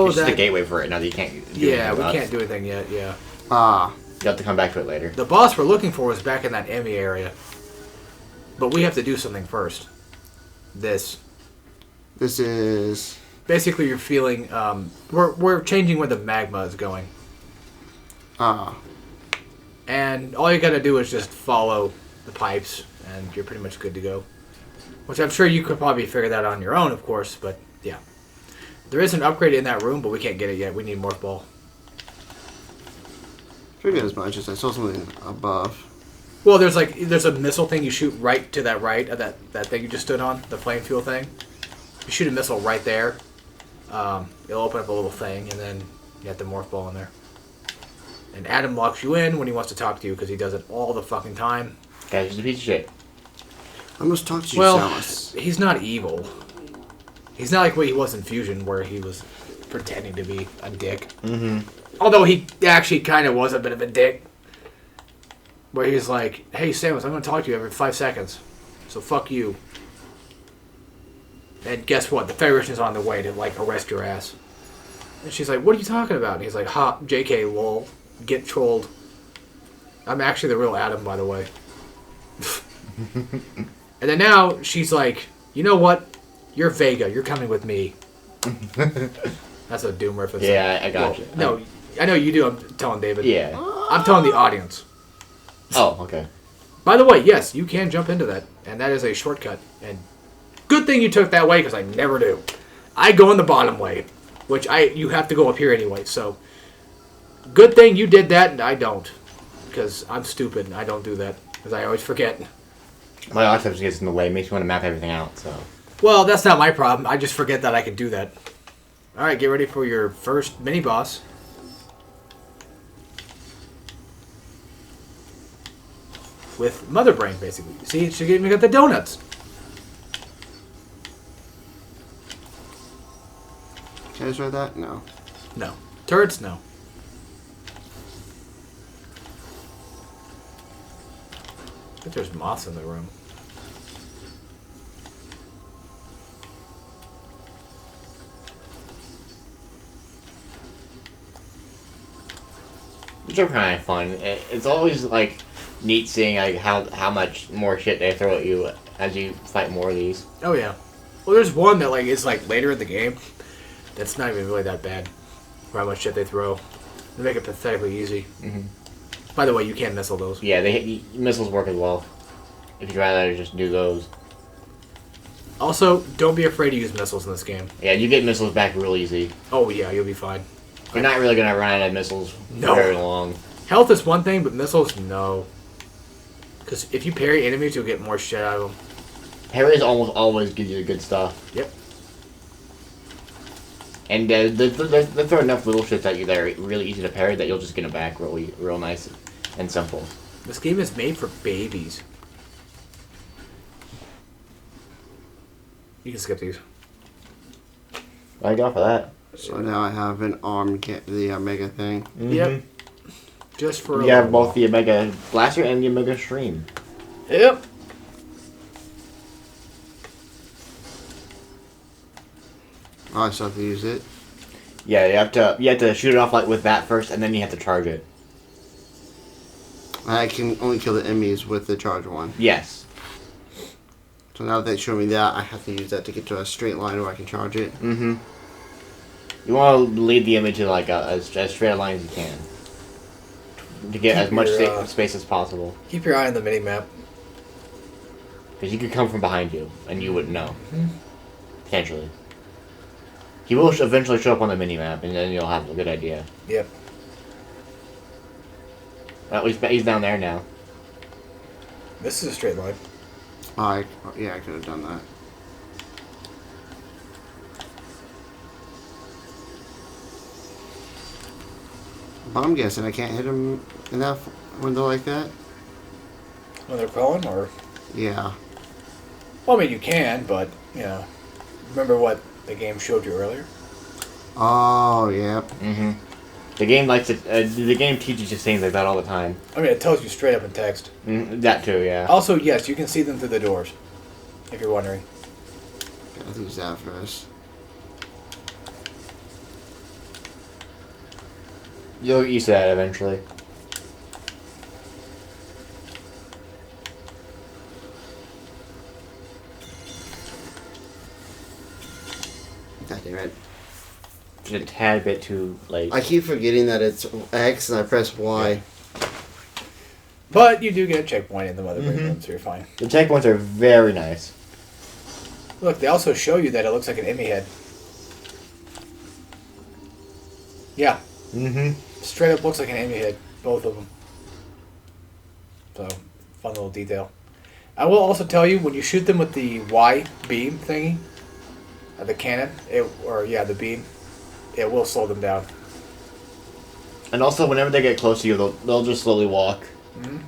It's just that. a gateway for it. Now that you can't. Do Yeah, anything we about it. can't do anything yet. Yeah. Ah. You have to come back to it later. The boss we're looking for was back in that Emmy area, but we have to do something first. This. This is. Basically, you're feeling. We're changing where the magma is going, Ah. and all you got to do is just follow the pipes, and you're pretty much good to go. Which I'm sure you could probably figure that out on your own, of course. But yeah, there is an upgrade in that room, but we can't get it yet. We need Morph Ball. Figured as much as I saw something above. Well, there's a missile thing you shoot right to that right of that thing you just stood on, the flame fuel thing. You shoot a missile right there. It'll open up a little thing, and then you have the Morph Ball in there. And Adam locks you in when he wants to talk to you because he does it all the fucking time. Guy's just a piece of shit. I must talk to you, Well, Samus. he's not evil. He's not like what he was in Fusion, where he was pretending to be a dick. Mm-hmm. Although he actually kind of was a bit of a dick. Where he's like, "Hey, Samus, I'm going to talk to you every 5 seconds. So fuck you." And guess what? The Federation is on their way to, like, arrest your ass. And she's like, "What are you talking about?" And he's like, "Ha, JK, lol. Get trolled. I'm actually the real Adam, by the way." And then now she's like, "You know what? You're Vega. You're coming with me." That's a Doom reference. Yeah, I got you. No, I know you do. I'm telling David. Yeah. I'm telling the audience. Oh, okay. By the way, yes, you can jump into that, and that is a shortcut. And good thing you took that way, because I never do. I go in the bottom way, which you have to go up here anyway. So, good thing you did that, and I don't, because I'm stupid and I don't do that, because I always forget. My autopsy gets in the way. Makes me want to map everything out. So. Well, that's not my problem. I just forget that I can do that. All right, get ready for your first mini boss. With Mother Brain, basically. See, she even got the donuts. Can I try that? No. No. Turrets, no. I think there's moths in the room. which are kind of fun. It's always like neat seeing like how much more shit they throw at you as you fight more of these. Oh yeah. Well, there's one that like is like later in the game. That's not even really that bad. For how much shit they throw, they make it pathetically easy. Mm-hmm. By the way, you can't missile those. Yeah, missiles work as well. If you'd rather just do those. Also, don't be afraid to use missiles in this game. Yeah, you get missiles back real easy. Oh yeah, you'll be fine. You're not really gonna run out of missiles for very long. Health is one thing, but missiles, no. Because if you parry enemies, you'll get more shit out of them. Parries almost always gives you the good stuff. Yep. And they throw enough little shits at you that are really easy to parry that you'll just get them back real nice and simple. This game is made for babies. You can skip these. I got for that. So now I have an arm get the Omega thing. Mm-hmm. Yep. Just for you have both the Omega Blaster and the Omega Stream. Yep. Oh, I still have to use it. Yeah, you have to shoot it off like with that first, and then you have to charge it. I can only kill the enemies with the charge one. Yes. So now that they show me that, I have to use that to get to a straight line where I can charge it. Mm-hmm. You want to lead the image to like as straight a line as you can to get as much space as possible. Keep your eye on the mini map. Because he could come from behind you, and you wouldn't know. Potentially. He will eventually show up on the mini-map, and then you'll have a good idea. Yep. Well, he's down there now. This is a straight line. Yeah, I could have done that. But I'm guessing I can't hit him in that window like that? When they're crawling, or? Yeah. Well, I mean, you can, but, you know. Remember what the game showed you earlier? Oh, yep. Mm-hmm. The game likes it. The game teaches you things like that all the time. I mean, it tells you straight up in text. That too, yeah. Also, yes, you can see them through the doors. If you're wondering. Gotta use that first. You'll get used to that eventually. God damn it. Just a tad bit too late. I keep forgetting that it's X and I press Y. But you do get a checkpoint in the mother brain, so you're fine. The checkpoints are very nice. Look, they also show you that it looks like an Emmy head. Yeah. Mm-hmm. Straight up looks like an Emmy head. Both of them. So, fun little detail. I will also tell you, when you shoot them with the Y beam thingy, the cannon, the beam, it will slow them down. And also, whenever they get close to you, they'll just slowly walk. Mm-hmm.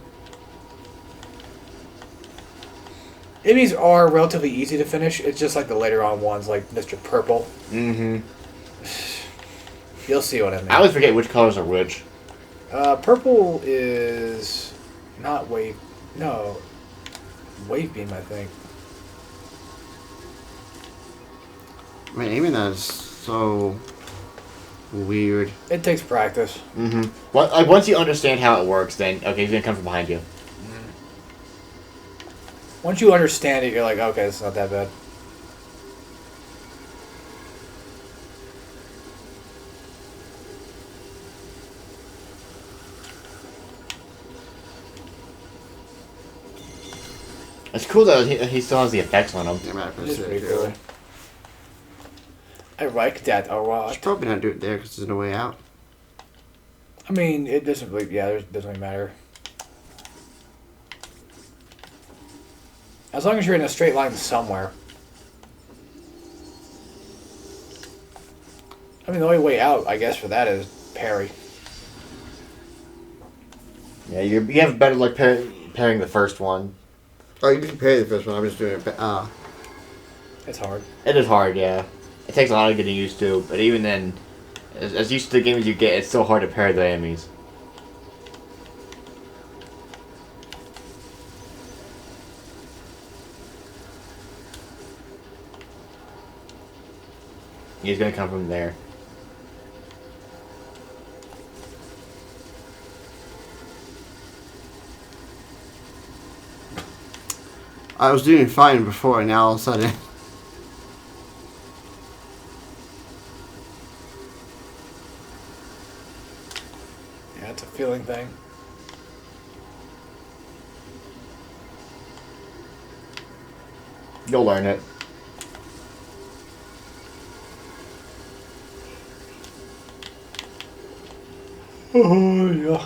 Emmys are relatively easy to finish. It's just like the later on ones, like Mr. Purple. Mm-hmm. You'll see what I mean. I always forget which colors are which. Purple is not wave. No, wave beam, I think. I mean, aiming that is so weird. It takes practice. Mm-hmm. Well, like once you understand how it works, then okay, he's gonna come from behind you. Once you understand it, you're like, okay, it's not that bad. It's cool that he still has the effects on him. Damn it, I It pressed is it. pretty cool. I like that a I lot. should probably not do it there because there's no way out. I mean, it doesn't really, it doesn't really matter. As long as you're in a straight line somewhere. I mean, the only way out, I guess, for that is parry. Yeah, you have better luck parrying the first one. Oh, you can parry the first one. I'm just doing it. It's hard. It is hard, yeah. It takes a lot of getting used to, but even then, as used to the game as you get, it's still hard to parry the enemies. He's gonna come from there. I was doing fine before, and now all of a sudden... Yeah, it's a feeling thing. You'll learn it. Oh, yeah.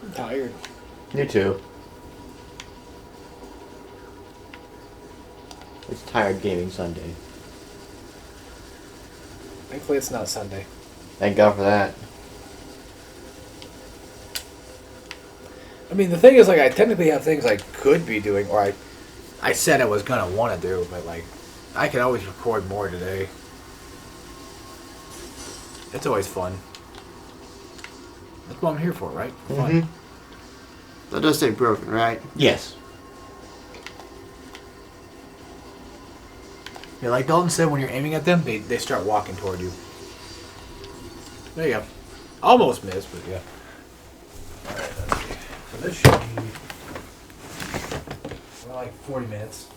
I'm tired. You too. It's Tired Gaming Sunday. Thankfully, it's not Sunday. Thank God for that. I mean, the thing is, like, I technically have things I could be doing, or I said I was gonna want to do, but, like, I can always record more today. It's always fun. That's what I'm here for, right? For fun. That does say broken, right? Yes. Yeah, like Dalton said, when you're aiming at them, they start walking toward you. There you go. Almost missed, but yeah. Alright, let's see. So this should be like 40 minutes.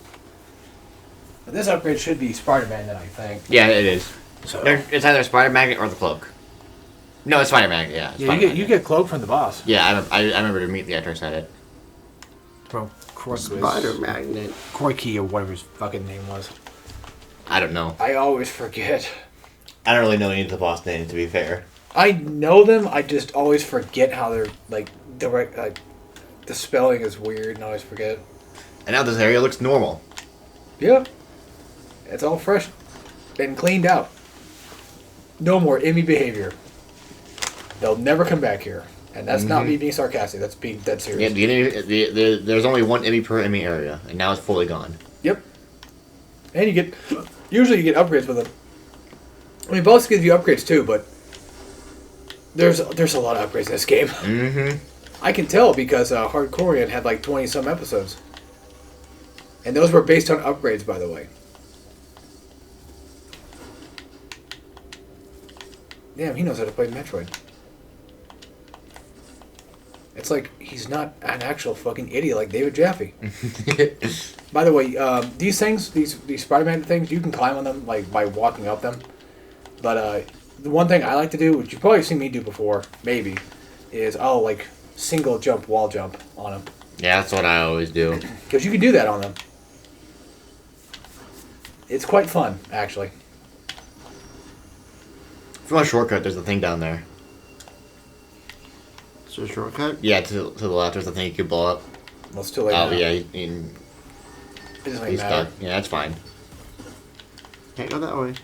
But this upgrade should be Spider-Man then, I think. Yeah, it is. So It's either Spider Magnet or the cloak. No, it's Spider Magnet. Yeah. yeah, you get cloak from the boss. Yeah, I remember immediately after I said it. From Spider Magnet. Kroiki or whatever his fucking name was. I don't know. I always forget. I don't really know any of the boss names, to be fair. I know them. I just always forget how they're like direct. Like the spelling is weird, and I always forget. And now this area looks normal. Yeah, it's all fresh and cleaned out. No more Emmy behavior. They'll never come back here, and that's not me being sarcastic. That's being dead serious. Yeah, there's only one Emmy per Emmy area, and now it's fully gone. Yep. And you get usually you get upgrades with them. I mean, boss gives you upgrades too, but there's a lot of upgrades in this game. Mm-hmm. I can tell because Hardcorean had like 20 some episodes, and those were based on upgrades, by the way. Damn, he knows how to play Metroid. It's like he's not an actual fucking idiot like David Jaffe. By the way, these things, these Spider-Man things, you can climb on them like by walking up them. But the one thing I like to do, which you've probably seen me do before, maybe, is I'll like single jump, wall jump on them. Yeah, that's what I always do. Because you can do that on them. It's quite fun, actually. If you want a shortcut, there's the thing down there. Is there a shortcut? Yeah, to the left, there's the thing you could blow up. Well, it's too late Oh, now. yeah, It doesn't really he's matter. stuck. Yeah, that's fine. Can't go that way.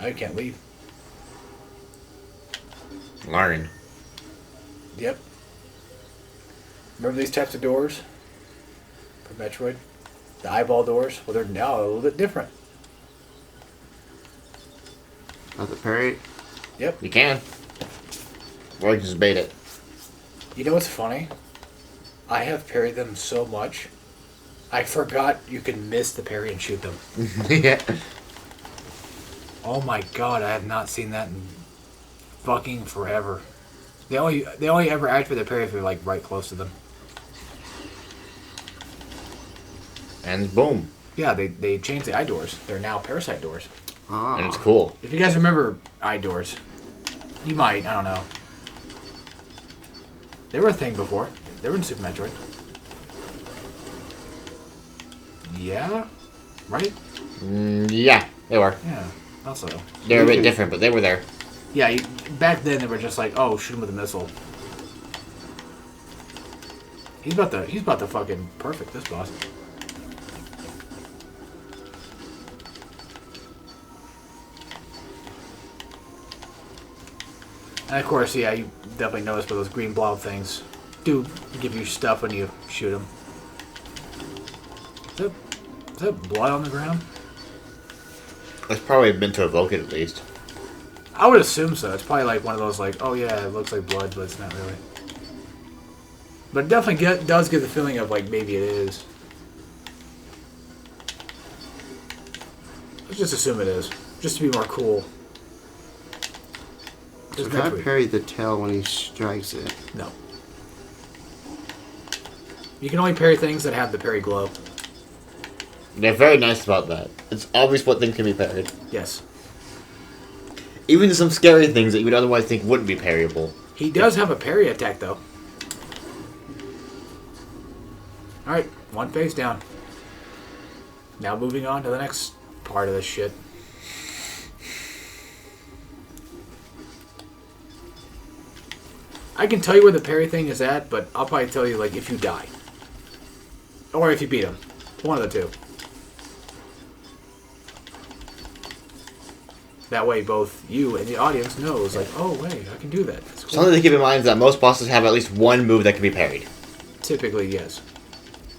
Now you can't leave. Learn. Yep. Remember these types of doors? For Metroid? The eyeball doors? Well, they're now a little bit different. Not the parry. Yep. You can. Or you can just bait it. You know what's funny? I have parried them so much, I forgot you can miss the parry and shoot them. Yeah. Oh my god, I have not seen that in fucking forever. They only ever activate the parry if you're like right close to them. And boom. Yeah, they changed the eye doors. They're now parasite doors. Ah. And it's cool. If you guys remember eye doors, you might, I don't know. They were a thing before. They were in Super Metroid. Yeah? Right? Yeah, they were. Yeah, also. They're a bit different, but they were there. Yeah, back then they were just like, oh, shoot him with a missile. He's about to fucking perfect this boss. And of course, yeah, you definitely notice with those green blob things do give you stuff when you shoot them. Is that blood on the ground? It's probably been to evoke it at least. I would assume so. It's probably like one of those like, oh yeah, it looks like blood, but it's not really. But it definitely does give the feeling of like maybe it is. Let's just assume it is, just to be more cool. So can I parry the tail when he strikes it? No. You can only parry things that have the parry glow. They're very nice about that. It's obvious what things can be parried. Yes. Even some scary things that you would otherwise think wouldn't be parryable. He does have a parry attack, though. Alright, one face down. Now moving on to the next part of this shit. I can tell you where the parry thing is at, but I'll probably tell you, like, if you die. Or if you beat him. One of the two. That way both you and the audience knows, like, oh, wait, I can do that. That's cool. Something to keep in mind is that most bosses have at least one move that can be parried. Typically, yes.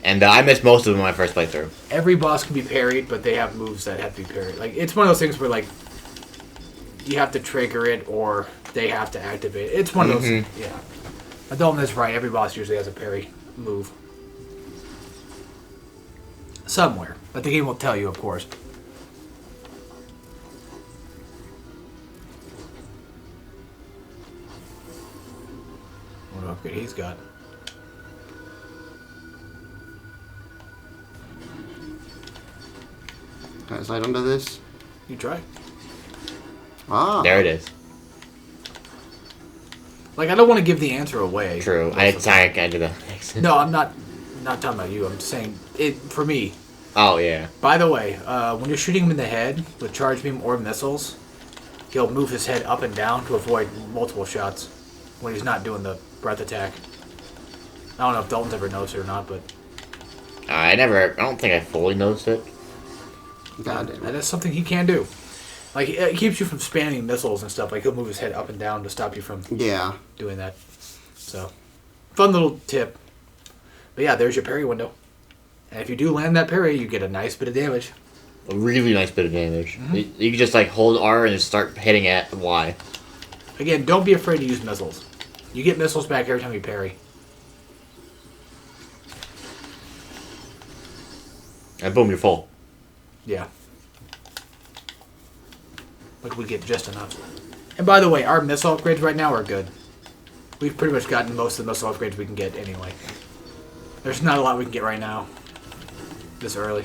And I missed most of them in my first playthrough. Every boss can be parried, but they have moves that have to be parried. Like, it's one of those things where, like, you have to trigger it or they have to activate it. It's one of those, yeah. Adult is right. Every boss usually has a parry move. Somewhere. But the game will tell you, of course. What upgrade he's got. Can I slide under this? You try. Ah. There it is. Like, I don't want to give the answer away. True. I did that. No, I'm not talking about you. I'm saying it for me. Oh, yeah. By the way, when you're shooting him in the head with charge beam or missiles, he'll move his head up and down to avoid multiple shots when he's not doing the breath attack. I don't know if Dalton's ever noticed it or not, but I don't think I fully noticed it. God damn it. that is something he can do. Like, it keeps you from spamming missiles and stuff. Like, he'll move his head up and down to stop you from Yeah. doing that. So, fun little tip. But yeah, there's your parry window. And if you do land that parry, you get a nice bit of damage. A really nice bit of damage. You can just, like, hold R and just start hitting at Y. Again, don't be afraid to use missiles. You get missiles back every time you parry. And boom, you're full. Yeah. Like, we get just enough. And by the way, our missile upgrades right now are good. We've pretty much gotten most of the missile upgrades we can get anyway. There's not a lot we can get right now. This early.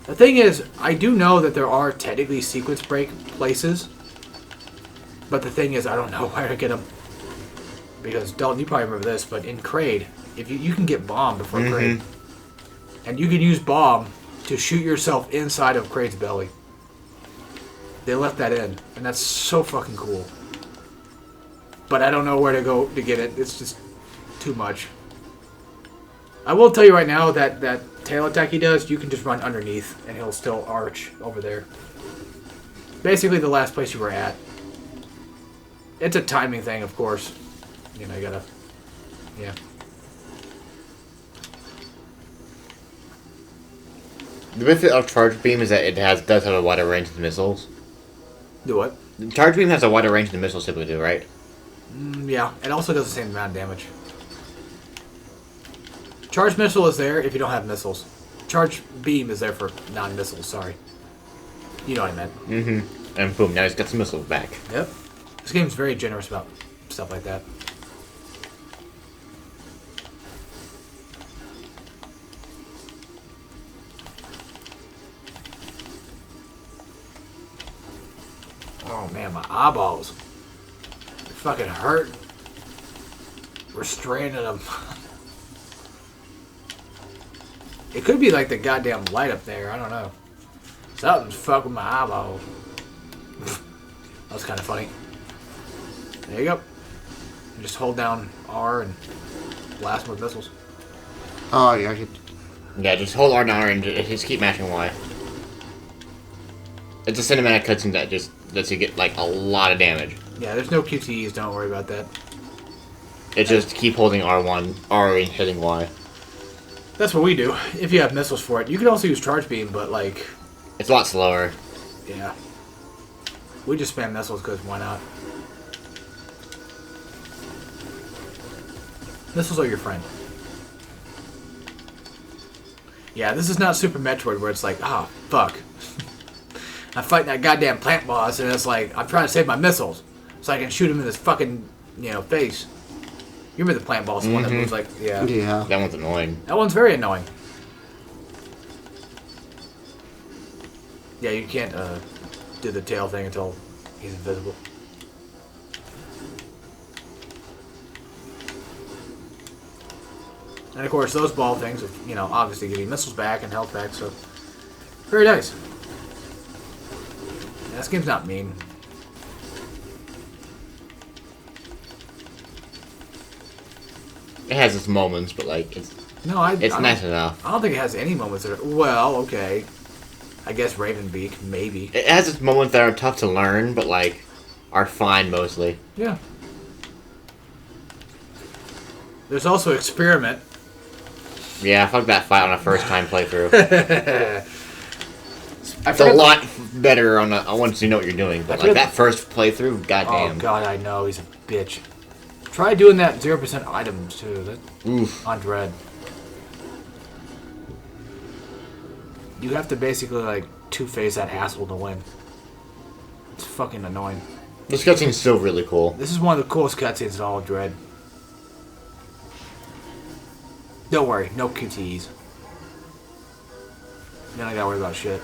The thing is, I do know that there are technically sequence break places. But the thing is, I don't know where to get them. Because, Dalton, you probably remember this, but in Kraid, if you can get bomb before Kraid. And you can use bomb to shoot yourself inside of Kraid's belly. They left that in, and that's so fucking cool. But I don't know where to go to get it. It's just too much. I will tell you right now that that tail attack he does, you can just run underneath, and he'll still arch over there. Basically the last place you were at. It's a timing thing, of course. You know, you gotta... Yeah. The benefit of Charge Beam is that it does have a wider range than missiles. Do what? Charge Beam has a wider range than missiles typically do, right? Yeah, it also does the same amount of damage. Charge missile is there if you don't have missiles. Charge beam is there for non-missiles, sorry. You know what I meant. And boom, now he's got some missiles back. Yep. This game's very generous about stuff like that. Oh man, my eyeballs. They're fucking hurt. We're straining them. It could be like the goddamn light up there. I don't know. Something's fucking my eyeball. That was kind of funny. There you go. You just hold down R and blast with missiles. Oh, yeah, I could... Yeah, just hold R down and just keep mashing Y. It's a cinematic cutscene that just lets you get, like, a lot of damage. Yeah, there's no QTEs. Don't worry about that. It just keep holding R1, R and hitting Y. That's what we do. If you have missiles for it. You can also use charge beam, but, like... It's a lot slower. Yeah. We just spam missiles because why not? Missiles are your friend. Yeah, this is not Super Metroid where it's like, ah, oh, fuck. I'm fighting that goddamn plant boss and it's like, I'm trying to save my missiles so I can shoot him in his fucking, face. You remember the plant boss, the one that moves like... Yeah. Yeah. That one's annoying. That one's very annoying. Yeah, you can't do the tail thing until he's invisible. And of course, those ball things, you know, obviously give you missiles back and health back, so very nice. Yeah, this game's not mean. It has its moments, but like it's nice enough. I don't think it has any moments that are well, okay. I guess Ravenbeak, maybe. It has its moments that are tough to learn, but like are fine mostly. Yeah. There's also Experiment. Yeah, fuck that fight on a first time playthrough. It's a forgot- lot better once you know what you're doing, but like that first playthrough, Oh goddamn. god, I know, he's a bitch. Try doing that 0% items too. That Oof. on Dread. You have to basically like two-face that asshole to win. It's fucking annoying. This cutscene's still really cool. This is one of the coolest cutscenes in all of Dread. Don't worry, no QTEs. Then I gotta worry about shit.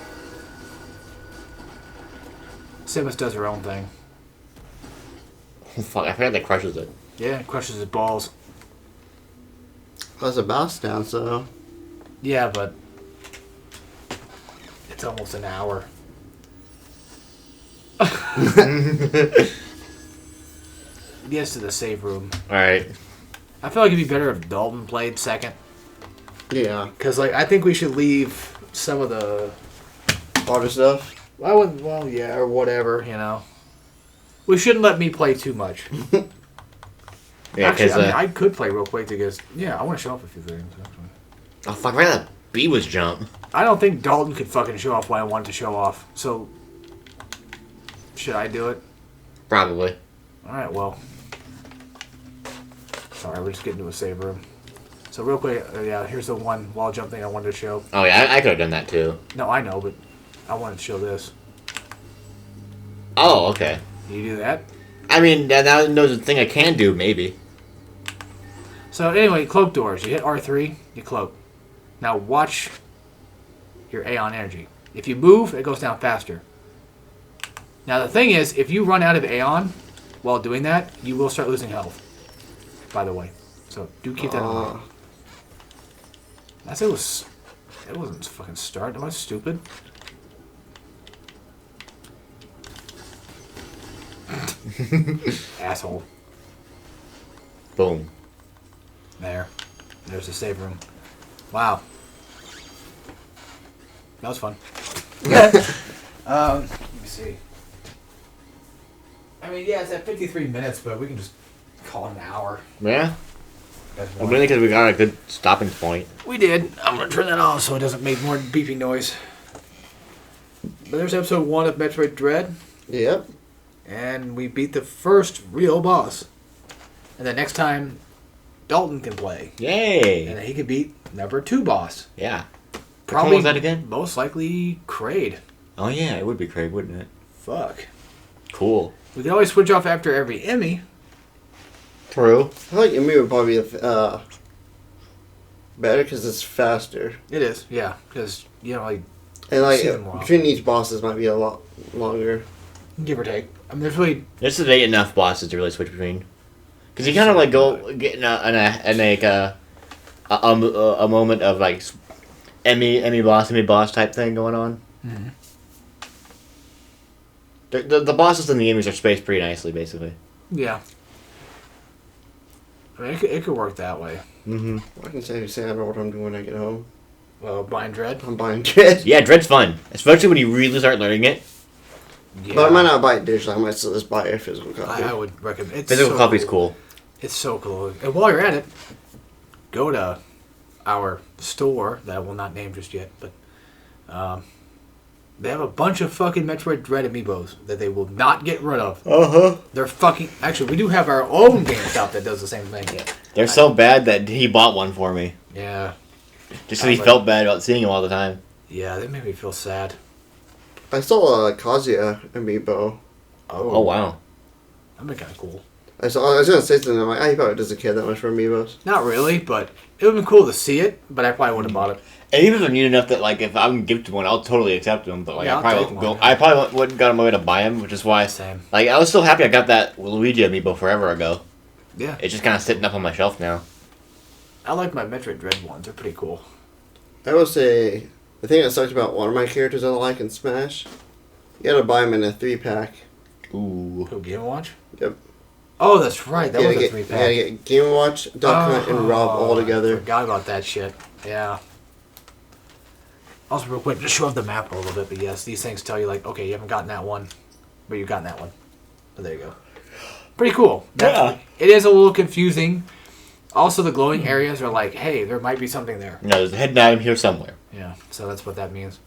Samus does her own thing. Oh, fuck, I forgot that crushes it. Yeah, crushes his balls. That's a boss down, so. Yeah, but it's almost an hour. Gets to the save room. Alright. I feel like it'd be better if Dalton played second. Yeah. Because, like, I think we should leave some of the... Harder stuff. Well, yeah, or whatever, you know. We shouldn't let me play too much. Yeah, Actually, because I could play real quick because, yeah, I want to show off a few things, actually. oh fuck, right that B was jump. I don't think Dalton could fucking show off what I wanted to show off, so... Should I do it? Probably. Alright, well... Sorry, we're just getting to a save room. So real quick, yeah, here's the one wall jump thing I wanted to show. Oh yeah, I could have done that too. No, I know, but I wanted to show this. Oh, okay. Can you do that? I mean, that was a thing I can do, maybe. So anyway, cloak doors. You hit R3, you cloak. Now watch your Aeon energy. If you move, it goes down faster. Now the thing is, if you run out of Aeon while doing that, you will start losing health. By the way. So do keep that in mind. I said it wasn't fucking start. Am I stupid? Asshole. Boom. There's the save room. Wow. That was fun. Let me see. I mean, yeah, it's at 53 minutes, but we can just call it an hour. Yeah. That's Well, one. mainly because we got a good stopping point. We did. I'm going to turn that off so it doesn't make more beeping noise. But there's episode 1 of Metroid Dread. Yep. And we beat the first real boss. And then next time, Dalton can play. Yay! And then he can beat number 2 boss. Yeah. Probably Which one was that again? most likely Kraid. Oh yeah, it would be Craig, wouldn't it? Fuck. Cool. We can always switch off after every Emmy. True. I feel like Emmy would probably be better because it's faster. It is, yeah. Because, you know, like, And like See them more between each bosses might be a lot longer. give or take. I mean, there's really... There's today enough bosses to really switch between. Because you kind of like go get in a moment of like Emmy boss type thing going on. Mhm. The bosses and the enemies are spaced pretty nicely, basically. Yeah. I mean, it could work that way. Mm-hmm. I can say I don't know what I'm doing when I get home. Well, Blind Dread. I'm buying Dread. Yeah, Dread's fun, especially when you really start learning it. Yeah. But I might not buy it digitally. I might still just buy a physical copy. I would recommend. It's Physical so copy's cool. It's so cool. And while you're at it, go to our store that I will not name just yet, but they have a bunch of fucking Metroid Dread amiibos that they will not get rid of. Uh-huh. They're fucking... Actually, we do have our own GameStop that does the same thing. They're so bad that he bought one for me. Yeah. Just because he felt bad about seeing him all the time. Yeah, they made me feel sad. I saw a Kazuya amiibo. Oh, wow. That'd be kind of cool. I was gonna say something. I'm like, he probably doesn't care that much for amiibos. Not really, but it would have been cool to see it. But I probably would have bought it. And even if I'm neat enough that like if I'm gifted one, I'll totally accept them. But like Yeah, I probably I'll take wouldn't one, I probably wouldn't got on my way to buy them, which is why Same. like I was still happy I got that Luigi amiibo forever ago. Yeah. It's just kind of sitting up on my shelf now. I like my Metroid Dread ones. They're pretty cool. I will say, the thing that sucks about one of my characters I like in Smash, you gotta buy them in a 3-pack. Ooh. Who, Game & Watch? Yep. Oh, that's right. That You was gotta a get, 3-pack. you gotta get Game & Watch, Duck Hunt, and Rob all I together. forgot about that shit. Yeah. Also, real quick, just show off the map a little bit. But yes, these things tell you, like, okay, you haven't gotten that one, but you've gotten that one. So there you go. Pretty cool. Yeah. It is a little confusing. Also, the glowing areas are like, hey, there might be something there. No, there's a hidden item here somewhere. Yeah, so that's what that means.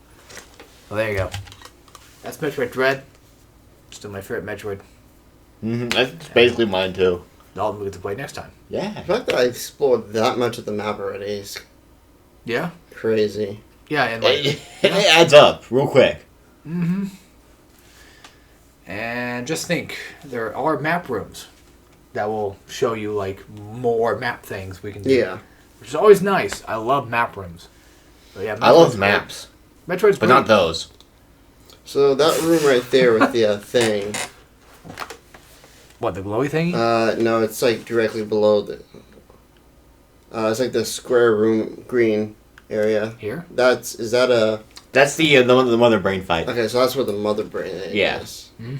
Well, there you go. That's Metroid Dread. Still my favorite Metroid. That's basically mine too. All we get to play next time. Yeah. The fact that I explored that much of the map already is Yeah? crazy. Yeah, and like... It adds up real quick. Mm-hmm. And just think, there are map rooms that will show you like more map things we can do. Yeah. Which is always nice. I love map rooms. But yeah, I love Metroid's maps, great. Metroid's but great. not those. So that room right there with the thing. What, the glowy thingy? No, it's like directly below the. It's like the square room green area. Here? Is that a? That's the mother brain fight. Okay, so that's where the mother brain is. Yeah. Mm-hmm.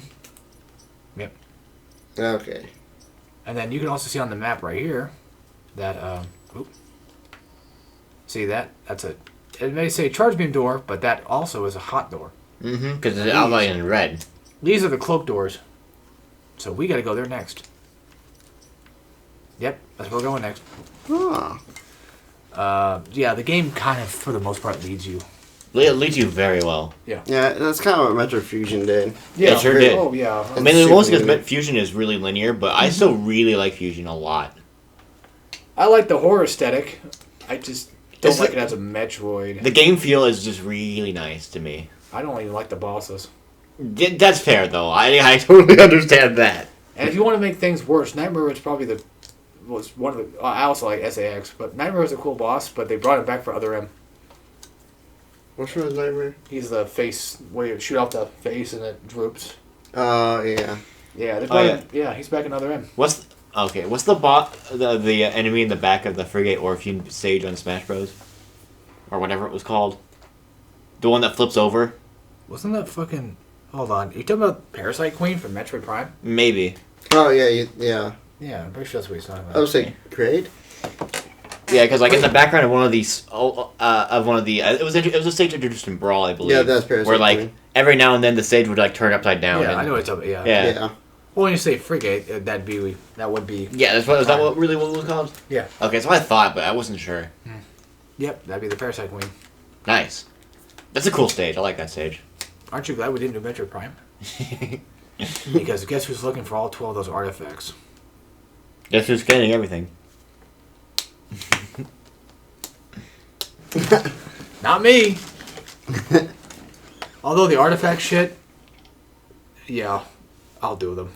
Yep. Okay. And then you can also see on the map right here that, see that? That's a, it may say charge beam door, but that also is a hot door. Mm-hmm. Because it's outlined in red. These are the cloak doors. So we gotta go there next. Yep, that's where we're going next. Ah. Yeah, the game kind of, for the most part, leads you. It leads you very well. Yeah, that's kind of what Metro Fusion did. Yeah, it sure did. Oh, yeah. I mean, super mostly because linear. Fusion is really linear, but I still really like Fusion a lot. I like the horror aesthetic. I just don't It's like the- it as a Metroid. The game feel is just really nice to me. I don't even like the bosses. That's fair, though. I totally understand that. And if you want to make things worse, Nightmare is probably was one of the. I also like SAX, but Nightmare is a cool boss. But they brought him back for Other M. What's wrong with Nightmare? He's the face where you shoot off the face and it droops. Yeah. Yeah, they Oh, brought yeah. him. Yeah, he's back in Other M. What's the enemy in the back of the Frigate Orpheum stage on Smash Bros? Or whatever it was called? The one that flips over? Wasn't that fucking? Hold on, you talking about Parasite Queen from Metroid Prime? Maybe. Oh yeah, yeah. Yeah, I'm pretty sure that's what he's talking about. I would say grade. Yeah, because like in the background of one of these, it was a stage introduced in Brawl, I believe. Yeah, that's Parasite where like Queen. every now and then the stage would like turn upside down. Yeah, and, I know what you're talking about. Yeah. Yeah. Yeah. Well, when you say frigate, that would be. Yeah, that's what. Is that what really what it was called? Yeah. Okay, that's what I thought, but I wasn't sure. Yep, that'd be the Parasite Queen. Nice. That's a cool stage. I like that stage. Aren't you glad we didn't do Metroid Prime? Because guess who's looking for all 12 of those artifacts? Guess who's scanning everything? Not me. Although the artifact shit, yeah, I'll do them.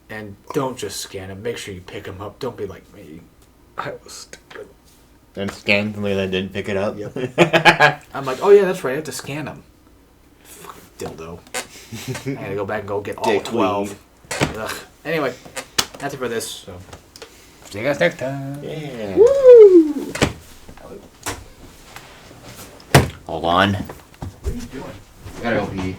And don't just scan them. Make sure you pick them up. Don't be like me. I was stupid. And scanned somebody that didn't pick it up. I'm like, oh yeah, that's right. I have to scan them. Fucking dildo. I gotta go back and go get all Dick 12. Ugh. Anyway, that's it for this. So, see you guys next time. Yeah. Woo! Hold on. What are you doing? I gotta go pee.